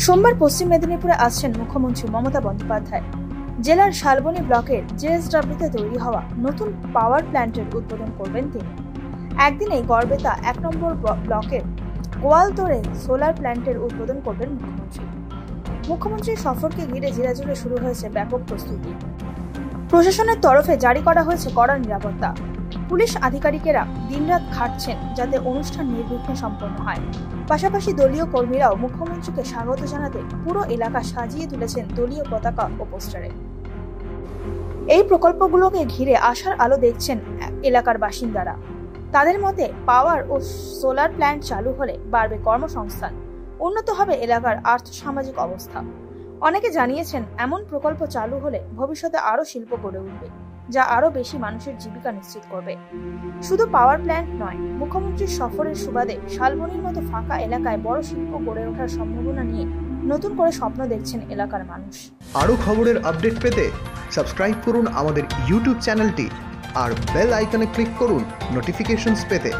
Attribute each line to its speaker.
Speaker 1: সোমবার পশ্চিম মেদিনীপুরে আসছেন মুখ্যমন্ত্রী মমতা বন্দ্যোপাধ্যায়। জেলার শালবনী ব্লকের জেএসডব্লিউতে তৈরি হওয়া নতুন পাওয়ার প্ল্যান্টের উদ্বোধন করবেন তিনি। একদিনেই গড়বেতা ১ নম্বর ব্লকের গোয়ালতোড়ে সোলার প্ল্যান্টের উদ্বোধন করবেন মুখ্যমন্ত্রী। মুখ্যমন্ত্রীর সফরকে ঘিরে জেলাজুড়ে শুরু হয়েছে ব্যাপক প্রস্তুতি। প্রশাসনের তরফে জারি করা হয়েছে কড়া নিরাপত্তা। পুলিশ আধিকারিকেরা দিনরাত খাটছেন যাতে অনুষ্ঠান নির্বিঘ্নে সম্পন্ন হয়। পাশাপাশি দলীয় কর্মীরাও মুখ্যমন্ত্রীকে স্বাগত জানাতে পুরো এলাকা সাজিয়ে তুলেছেন দলীয় পতাকা ও পোস্টারে। এই প্রকল্পগুলোকে ঘিরে আশার আলো দেখছেন এলাকার বাসিন্দারা। তাদের মতে পাওয়ার ও সোলার প্ল্যান্ট চালু হলে বাড়বে কর্মসংস্থান, উন্নত হবে এলাকার আর্থসামাজিক অবস্থা। অনেকে জানিয়েছেন এমন প্রকল্প চালু হলে ভবিষ্যতে আরো শিল্প গড়ে উঠবে, যা আরো বেশি মানুষের জীবিকা নিশ্চিত করবে। শুধু পাওয়ার প্ল্যান্ট নয়, মুখ্যমন্ত্রীর সফরের সুবাদে শালবনীর মতো ফাঁকা এলাকায় বড় শিল্প গড়ে ওঠার সম্ভাবনা নিয়ে নতুন করে স্বপ্ন দেখছেন এলাকার মানুষ।
Speaker 2: আরো খবরের আপডেট পেতে সাবস্ক্রাইব করুন আমাদের ইউটিউব চ্যানেলটি আর বেল আইকনে ক্লিক করুন নোটিফিকেশনস পেতে।